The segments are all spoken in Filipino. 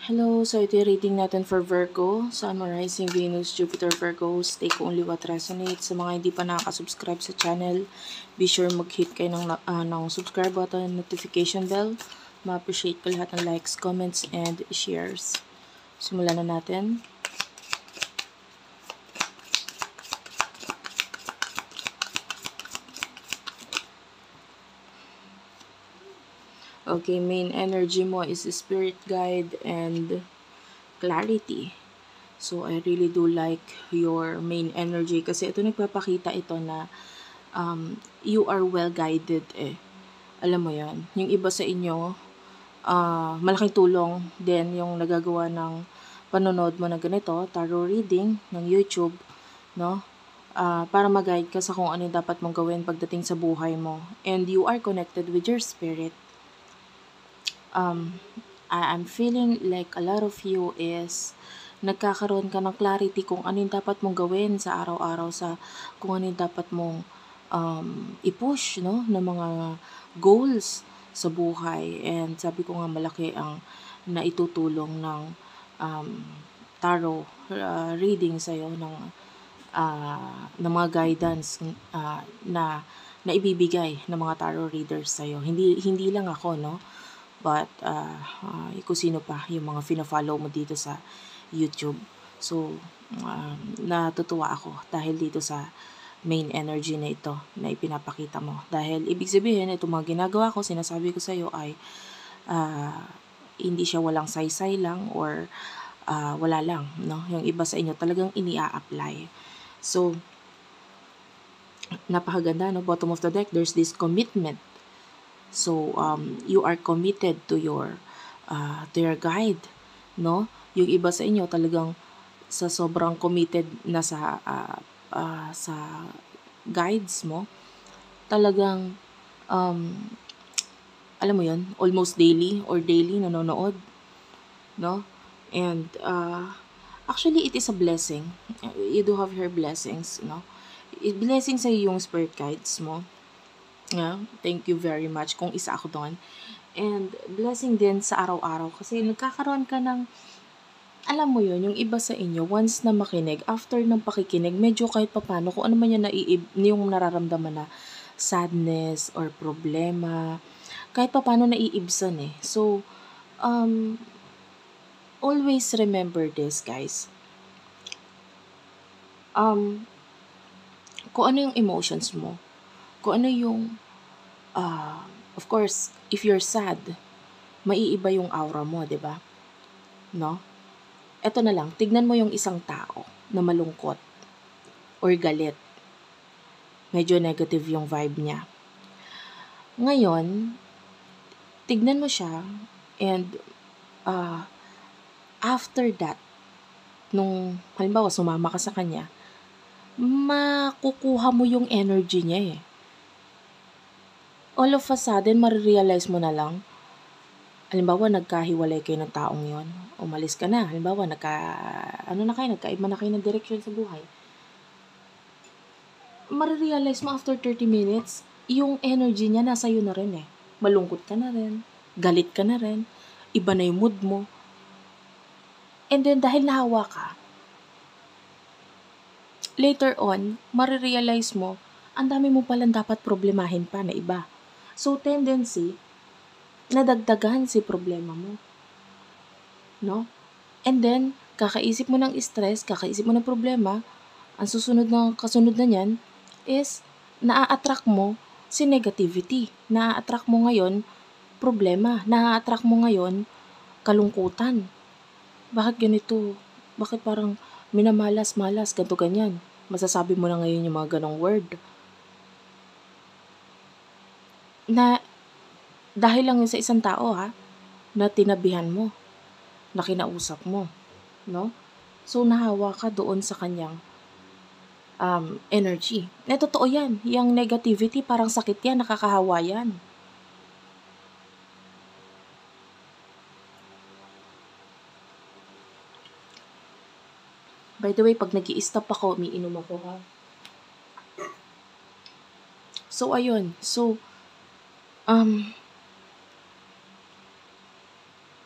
Hello, so ito yung reading natin for Virgo, Sun, Moon, Rising, Venus, Jupiter, Virgos. Take only what resonates. Sa mga hindi pa nakaka-subscribe sa channel, be sure mag-hit kayo ng subscribe button, notification bell. Ma-appreciate ko lahat ng likes, comments, and shares. Simulan na natin. Okay, main energy mo is spirit guide and clarity. So, I really do like your main energy kasi ito nagpapakita ito na you are well guided eh. Alam mo yan, yung iba sa inyo, malaking tulong din yung nagagawa ng panonood mo na ganito, tarot reading ng YouTube, no? Para mag-guide ka sa kung ano yung dapat mong gawin pagdating sa buhay mo. And you are connected with your spirit. I'm feeling like a lot of you is nagkakaroon ka ng clarity kung ano yung dapat mong gawin sa araw-araw, sa kung ano yung dapat mong i-push, no, ng mga goals sa buhay. And sabi ko nga malaki ang naitutulong ng tarot reading sa'yo, ng mga guidance na ibibigay ng mga tarot readers sa'yo. Hindi lang ako, no? But kung sino pa yung mga fina-follow mo dito sa YouTube. So, natutuwa ako dahil dito sa main energy na ito na ipinapakita mo. Dahil ibig sabihin, itong mga ginagawa ko, sinasabi ko sa iyo ay hindi siya walang saysay lang or wala lang. No? Yung iba sa inyo talagang ini-apply. So, napakaganda, no? Bottom of the deck, there's this commitment. So, you are committed to your guide, no? Yung iba sa inyo talagang sa sobrang committed na sa guides mo, talagang alam mo yun, almost daily nanonood, no? And actually, it is a blessing. You do have your blessings, no? Blessing sa yung spirit guides mo. Yeah, thank you very much kung isa ako doon. And blessing din sa araw-araw kasi nagkakaroon ka ng, alam mo yun, yung iba sa inyo, once na makinig, after ng pakikinig, medyo kahit papano, kung ano man yung nararamdaman na sadness or problema, kahit papano naiibsan eh. So, always remember this, guys. Kung ano yung emotions mo, kung ano yung of course, if you're sad, maiiba yung aura mo, 'di ba? No? Eto na lang, tignan mo yung isang tao na malungkot or galit. Medyo negative yung vibe niya. Ngayon, tignan mo siya and after that, nung halimbawa sumama ka sa kanya, makukuha mo yung energy niya eh. All of a sudden, marirealize mo na lang, halimbawa, nagkahiwalay kayo ng taong yon, umalis ka na, halimbawa, nagkaiba na kayo ng direction sa buhay. Marirealize mo after 30 minutes, yung energy niya nasa iyo na rin eh. Malungkot ka na rin, galit ka na rin, iba na yung mood mo. And then, dahil nahawa ka, later on, marirealize mo, ang dami mo palang dapat problemahin pa na iba. So, tendency, nadagdagan si problema mo. No? And then, kakaisip mo ng stress, kakaisip mo ng problema, ang kasunod na niyan is, naa-attract mo si negativity. Naa-attract mo ngayon problema. Naa-attract mo ngayon kalungkutan. Bakit ganito? Bakit parang minamalas-malas, ganito ganyan? Masasabi mo na ngayon yung mga ganong word. Na dahil lang sa isang tao na tinabihan mo, na kinausap mo, no? So, nahawa ka doon sa kanyang energy. Na totoo yan. Yung negativity, parang sakit yan, nakakahawa yan. By the way, pag nag-i-stop ako, umiinom ako ha. So, ayun. So,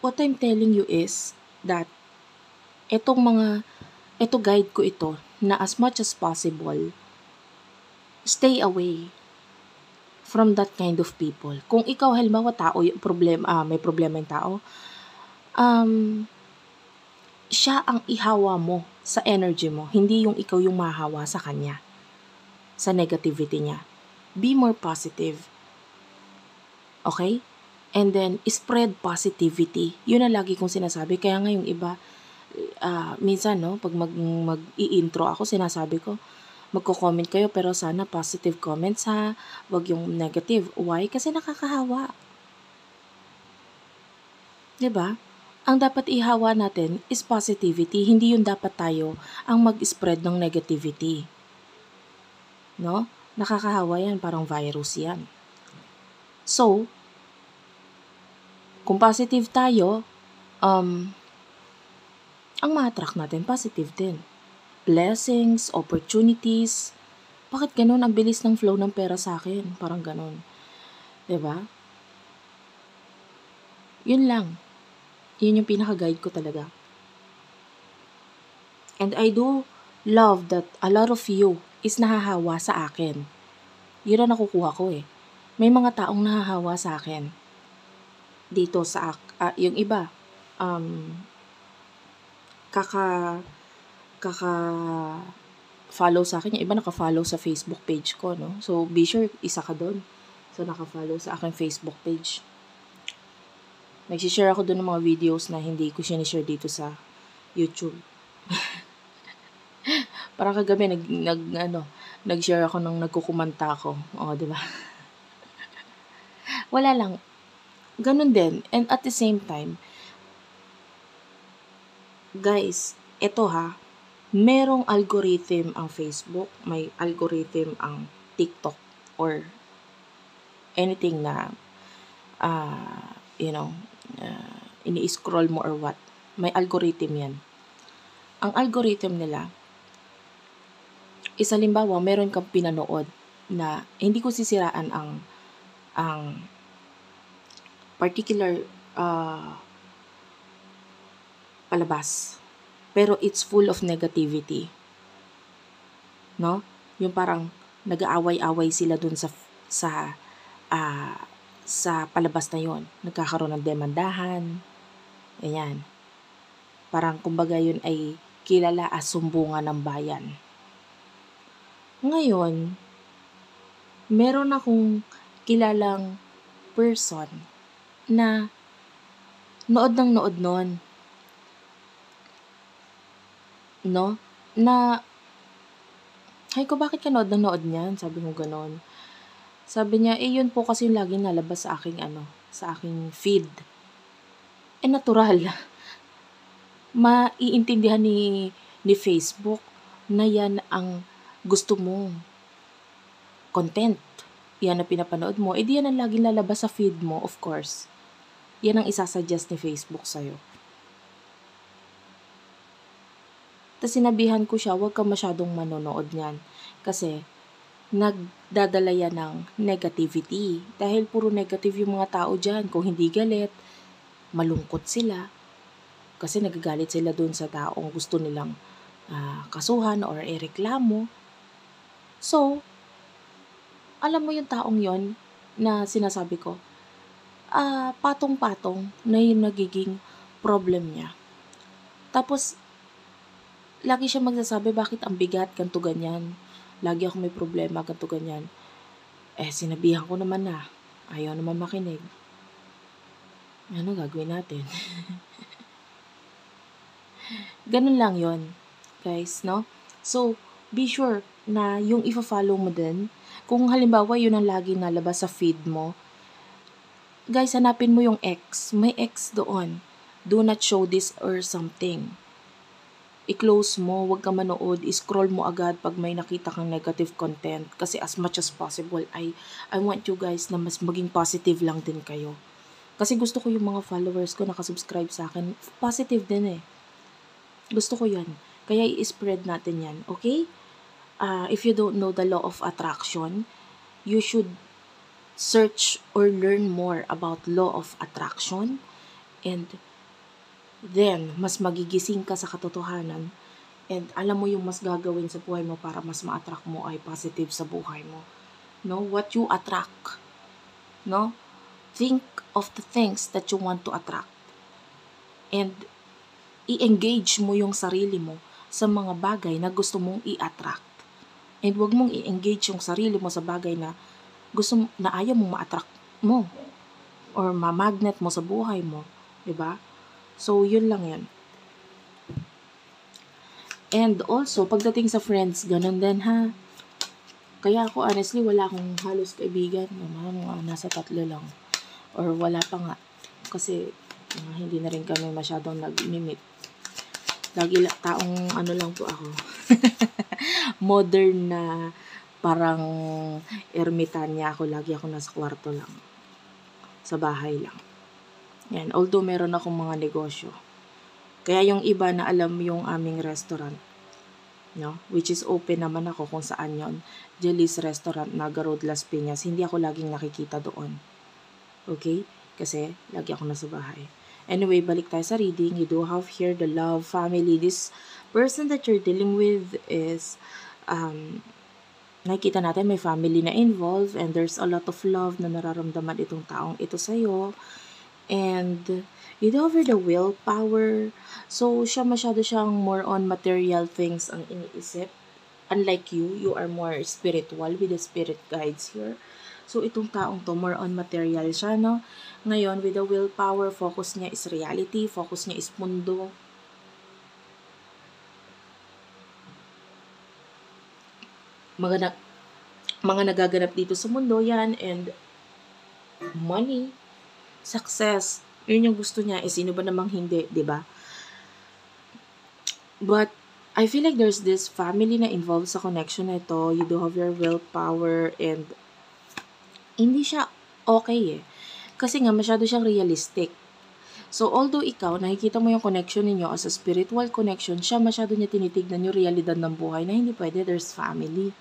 what I'm telling you is, that ito guide ko ito na as much as possible, stay away from that kind of people. Kung ikaw, halimbawa, may problema yung tao, siya ang ihawa mo sa energy mo, hindi yung ikaw yung mahawa sa kanya, sa negativity niya. Be more positive. Okay? And then, spread positivity. Yun ang lagi kong sinasabi. Kaya nga yung iba, minsan, no, pag mag-i-intro ako, sinasabi ko, magko-comment kayo, pero sana positive comments ha, wag yung negative. Why? Kasi nakakahawa. 'Di ba? Ang dapat ihawa natin is positivity, hindi yung dapat tayo ang mag-spread ng negativity. No? Nakakahawa yan, parang virus yan. So, kung positive tayo, ang ma-attract natin, positive din. Blessings, opportunities. Bakit ganun? Ang bilis ng flow ng pera sa akin. Parang ganun. 'Di ba? Yun lang. Yun yung pinaka-guide ko talaga. And I do love that a lot of you is nahahawa sa akin. Yun ang nakukuha ko eh. May mga taong nahahawa sa akin. Dito sa, yung iba, follow sa akin. Yung iba naka-follow sa Facebook page ko, no? So, be sure, isa ka doon. So, naka-follow sa aking Facebook page. Nag-share ako doon ng mga videos na hindi ko sinishare dito sa YouTube. Parang kagabi, nag-share ako nung nagkukumanta ako. O, di ba? Wala lang. Ganun din. And at the same time, guys, ito ha, merong algorithm ang Facebook, may algorithm ang TikTok, or anything na, ini-scroll mo or what. May algorithm yan. Ang algorithm nila, halimbawa, meron kang pinanood na hindi ko sisiraan ang particular palabas. Pero it's full of negativity. No? Yung parang nag-aaway-away sila dun sa palabas na yon. Nagkakaroon ng demandahan. Ayan. Parang kumbaga yun ay kilala as sumbungan ng bayan. Ngayon, meron akong kilalang person na nood nun. No? Na, hay ko, bakit ka nood niyan? Sabi mo ganon. Sabi niya, yun po kasi yung laging nalabas sa aking feed. Natural. Maiintindihan ni Facebook na yan ang gusto mong content. Yan ang pinapanood mo. Di yan ang laging lalabas sa feed mo, of course. Yan ang isasuggest ni Facebook sa'yo. Tapos sinabihan ko siya, huwag ka masyadong manonood niyan. Kasi, nagdadala yan ng negativity. Dahil puro negative yung mga tao dyan. Kung hindi galit, malungkot sila. Kasi nagagalit sila dun sa taong gusto nilang kasuhan or ireklamo. So, alam mo yung taong yon na sinasabi ko, patong-patong na yung nagiging problem niya. Tapos, lagi siya magsasabi, bakit ang bigat, ganito ganyan. Lagi ako may problema, ganito ganyan. Sinabihan ko naman na. Ayaw naman makinig. Ano gagawin natin? Ganun lang yon, guys, no? So, be sure na yung ifa-follow mo din, kung halimbawa yun ang lagi nalabas sa feed mo, guys, hanapin mo yung X. May X doon. Do not show this or something. I-close mo, wag ka manood, i-scroll mo agad pag may nakita kang negative content. Kasi as much as possible, I want you guys na mas maging positive lang din kayo. Kasi gusto ko yung mga followers ko nakasubscribe sa akin, positive din eh. Gusto ko yan. Kaya i-spread natin yan, okay? If you don't know the law of attraction, you should search or learn more about law of attraction and then mas magigising ka sa katotohanan, and alam mo yung mas gagawin sa buhay mo para mas ma-attract mo ay positive sa buhay mo. No? What you attract. No? Think of the things that you want to attract. And i-engage mo yung sarili mo sa mga bagay na gusto mong i-attract. And wag mong i-engage yung sarili mo sa bagay na ayaw mong ma-attract mo or ma-magnet mo sa buhay mo. Diba? So, yun lang yan. And also, pagdating sa friends, ganun din ha. Kaya ako, honestly, wala akong halos kaibigan. Nasa 3 lang. Or wala pa nga. Kasi, hindi na rin kami masyadong nag-mimit. Lagi taong ano lang po ako. Modern na parang ermitanya ako. Lagi ako nasa kwarto lang. Sa bahay lang. Yan. Although meron akong mga negosyo. Kaya yung iba na alam yung aming restaurant, no? Which is open naman ako kung saan yon. Jelly's Restaurant, Naga Road, Las Piñas. Hindi ako laging nakikita doon. Okay? Kasi lagi ako nasa bahay. Anyway, balik tayo sa reading. You do have here the love, family. This person that you're dealing with is, nakikita natin may family na involved and there's a lot of love na nararamdaman itong taong ito sa'yo. And you do have the willpower. So, masyado siyang more on material things ang iniisip. Unlike you are more spiritual with the spirit guides here. So, itong taong to, more on material siya, no? Ngayon, with the willpower, focus niya is reality, focus niya is mundo. Mga nagaganap dito sa mundo yan, and money, success, yun yung gusto niya. Sino ba namang hindi, di ba? But, I feel like there's this family na involved sa connection na ito. You do have your willpower and hindi siya okay eh. Kasi nga, masyado siyang realistic. So, although ikaw, nakikita mo yung connection ninyo as a spiritual connection, siya masyado niya tinitignan yung realidad ng buhay na hindi pwede, there's family.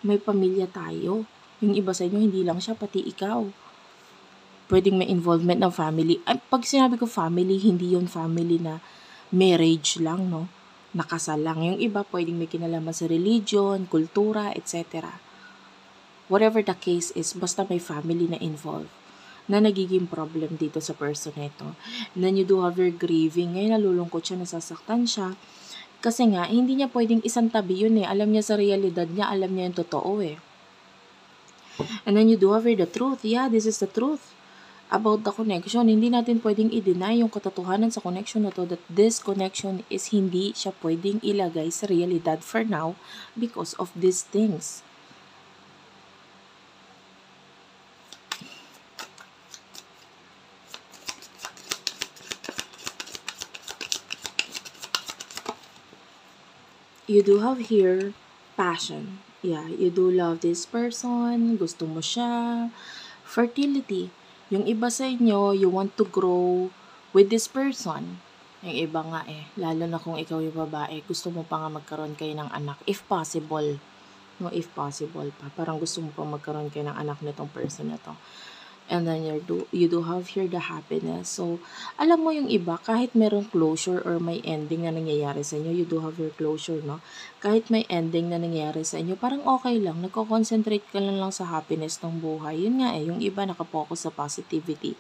May pamilya tayo. Yung iba sa inyo, hindi lang siya, pati ikaw. Pwedeng may involvement ng family. Pag sinabi ko family, hindi yung family na marriage lang, no? Nakasal lang. Yung iba, pwedeng may kinalaman sa religion, kultura, etc. Whatever the case is, basta may family na involved na nagiging problem dito sa person nito. And then you do have your grieving. Ngayon, nalulungkot siya, nasasaktan siya. Kasi nga, hindi niya pwedeng isang tabi yun eh. Alam niya sa realidad niya, alam niya yung totoo eh. And then you do have the truth. Yeah, this is the truth about the connection. Hindi natin pwedeng i-deny yung katotohanan sa connection na to, that this connection is hindi siya pwedeng ilagay sa realidad for now because of these things. You do have here passion. Yeah, you do love this person, gusto mo siya. Fertility. Yung iba sa inyo, you want to grow with this person. Yung iba nga lalo na kung ikaw yung babae, gusto mo pa nga magkaroon kayo ng anak, if possible. No, if possible pa. Parang gusto mo pa magkaroon kayo ng anak nitong person na to. And then you do have here the happiness. So, alam mo yung iba, kahit merong closure or may ending na nangyayari sa inyo, you do have your closure, no? Kahit may ending na nangyayari sa inyo, parang okay lang. Nagko-concentrate ka lang sa happiness ng buhay. Yun nga yung iba nakafocus sa positivity.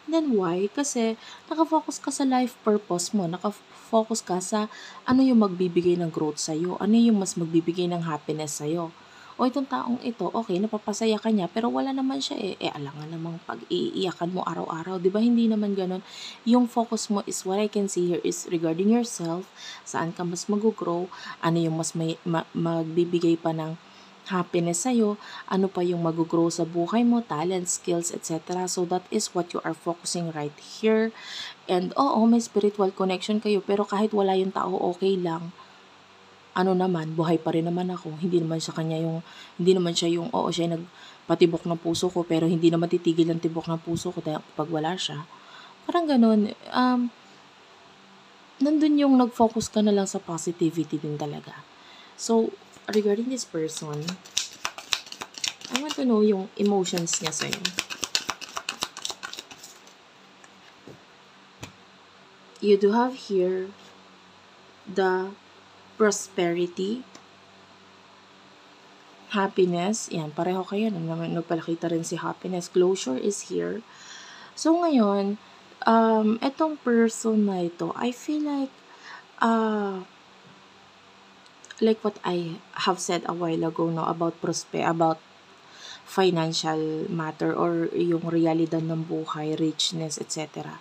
And then why? Kasi nakafocus ka sa life purpose mo. Nakafocus ka sa ano yung magbibigay ng growth sa'yo. Ano yung mas magbibigay ng happiness sa'yo. O itong taong ito, okay, napapasaya ka niya, pero wala naman siya alangan namang pag-iiyakan mo araw-araw. Diba hindi naman ganun? Yung focus mo is, what I can see here is regarding yourself, saan ka mas mag-grow, ano yung mas magbibigay pa ng happiness sa'yo, ano pa yung mag-grow sa buhay mo, talent, skills, etc. So that is what you are focusing right here. And may spiritual connection kayo, pero kahit wala yung tao, okay lang. Ano naman, buhay pa rin naman ako. Hindi naman siya yung, siya nagpatibok ng puso ko, pero hindi naman titigil ang tibok ng puso ko pag wala siya. Parang ganun, nandun yung nag-focus ka na lang sa positivity din talaga. So, regarding this person, I want to know yung emotions niya sa'yo. you do have here the prosperity, happiness. Yan, pareho kayo. Nagpalakita rin si happiness. Closure is here. So, ngayon, etong person na ito, I feel like what I have said a while ago, no, about about financial matter or yung realidad ng buhay, richness, etc.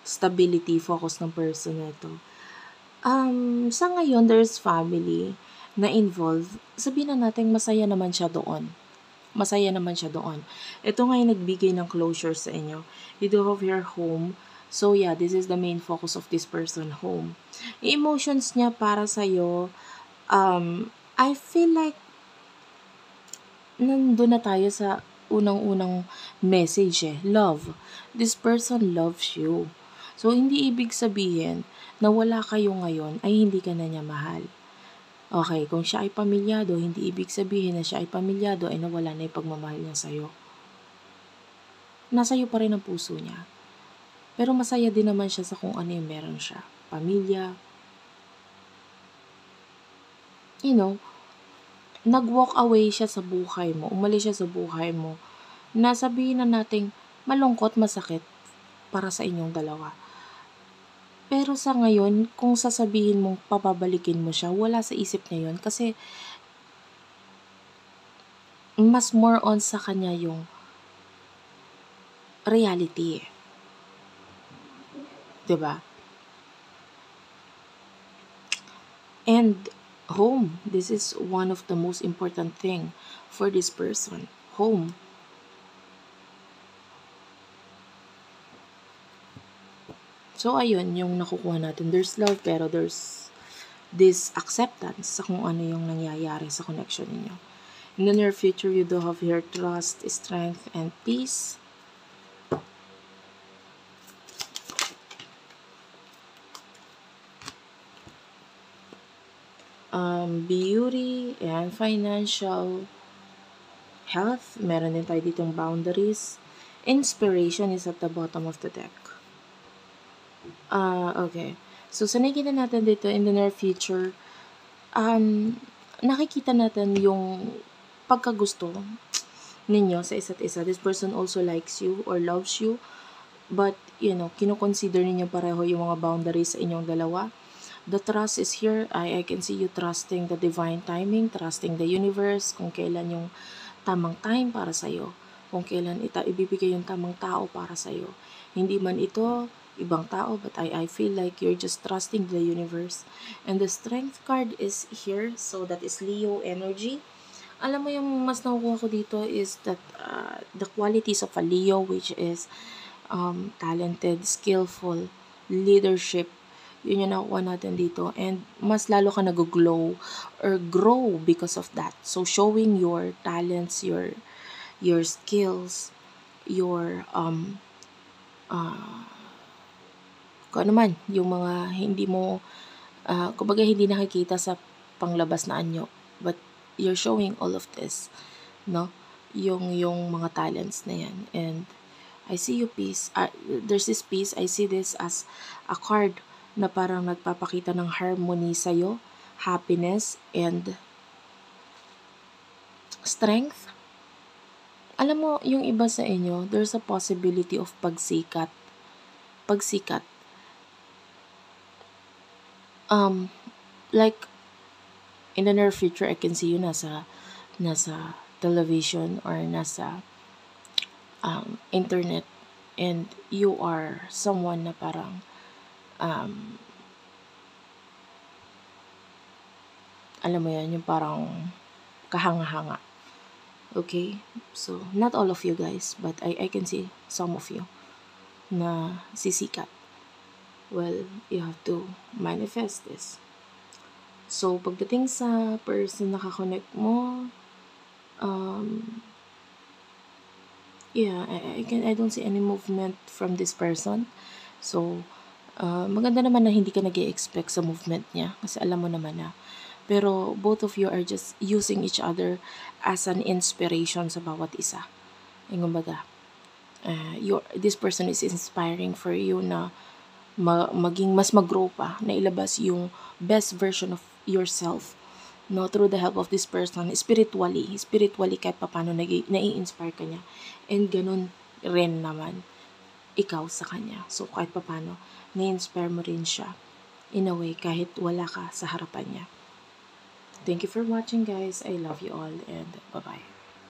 Stability, focus ng person na ito. Sa ngayon, there's family na involved. Sabihin na natin, masaya naman siya doon. Masaya naman siya doon. Ito nga yung nagbigay ng closure sa inyo. You do have your home. So yeah, this is the main focus of this person, home. Yung emotions niya para sa'yo, I feel like nandun na tayo sa unang-unang message love. This person loves you. So, hindi ibig sabihin na wala kayo ngayon ay hindi ka na niya mahal. Okay, kung siya ay pamilyado, hindi ibig sabihin na siya ay pamilyado ay nawala na yung pagmamahal niya sa'yo. Nasa iyo pa rin ang puso niya. Pero masaya din naman siya sa kung ano yung meron siya. Pamilya. Nag-walk away siya sa buhay mo. Umalis siya sa buhay mo. Nasabihin na nating malungkot, masakit para sa inyong dalawa. Pero sa ngayon, kung sasabihin mong papabalikin mo siya, wala sa isip niya yun. Kasi, mas more on sa kanya yung reality. Diba? And, home. This is one of the most important thing for this person. Home. So, ayun, yung nakukuha natin. There's love, pero there's this acceptance sa kung ano yung nangyayari sa connection ninyo. In the near future, you do have your trust, strength, and peace. Beauty and financial health. Meron din tayo ditong boundaries. Inspiration is at the bottom of the deck. Okay. So, sa nakikita natin dito in the near future, nakikita natin yung pagkagusto ninyo sa isa't isa. This person also likes you or loves you. But, kinoconsider ninyo pareho yung mga boundaries sa inyong dalawa. The trust is here. I can see you trusting the divine timing, trusting the universe, kung kailan yung tamang time para sa'yo. Kung kailan ibibigay yung tamang tao para sa'yo. Hindi man ito ibang tao, but I feel like you're just trusting the universe. And the strength card is here, so that is Leo energy. Alam mo yung mas nakukuha ko dito is that the qualities of a Leo, which is talented, skillful, leadership. Yun yung nakukuha natin dito. And mas lalo ka nag-glow or grow because of that. So showing your talents, your skills, your kung ano man, yung mga hindi mo, kumbaga hindi nakikita sa panglabas na anyo. But you're showing all of this, no? Yung mga talents na yan. And I see you peace. There's this peace. I see this as a card na parang nagpapakita ng harmony sa'yo, happiness, and strength. Alam mo, yung iba sa inyo, there's a possibility of pagsikat. Like, in the near future, I can see you nasa television or nasa internet, and you are someone na parang alam mo yan, yung parang kahanga-hanga. Okay? So, not all of you guys, but I can see some of you na sisikat. Well, you have to manifest this. So, pagdating sa person na kakonect mo, I don't see any movement from this person. So, maganda naman na hindi ka nag-i-expect sa movement niya kasi alam mo naman na. Pero both of you are just using each other as an inspiration sa bawat isa. Yung kumbaga, this person is inspiring for you na maging mas mag-grow pa, na ilabas yung best version of yourself, no, through the help of this person, spiritually kahit paano nai-inspire ka niya, and ganun rin naman ikaw sa kanya. So kahit paano na-inspire mo rin siya in a way kahit wala ka sa harapan niya. Thank you for watching, guys. I love you all, and bye-bye.